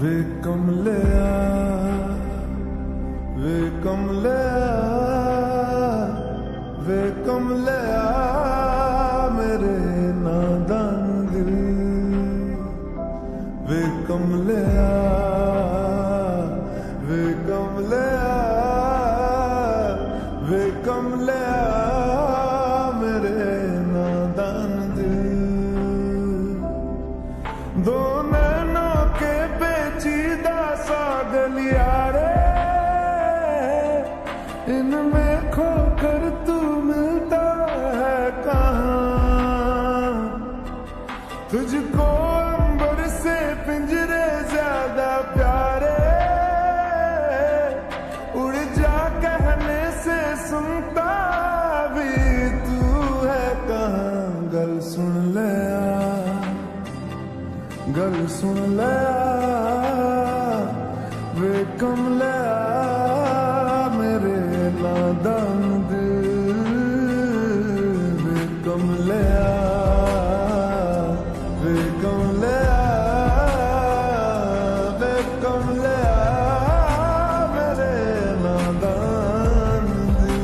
वे कमलिया वे कमलिया वे कमलिया मेरे नादान दिल वे कमलिया वे कमलिया वे कमलिया मेरे नादान दिल दो नैनों के पेचीदा सा गलिया रे इनमें खोकर तू मिलता है कहाँ तुझको अंबर से पिंजरे ज्यादा प्यारे उड़ जा कहने से सुनता भी तू है कहाँ गल सुन ले गल सुन ले वे कमलिया मेरे नादान दिल वे कमलिया वे कमलिया वे कमलिया मेरे नादान दिल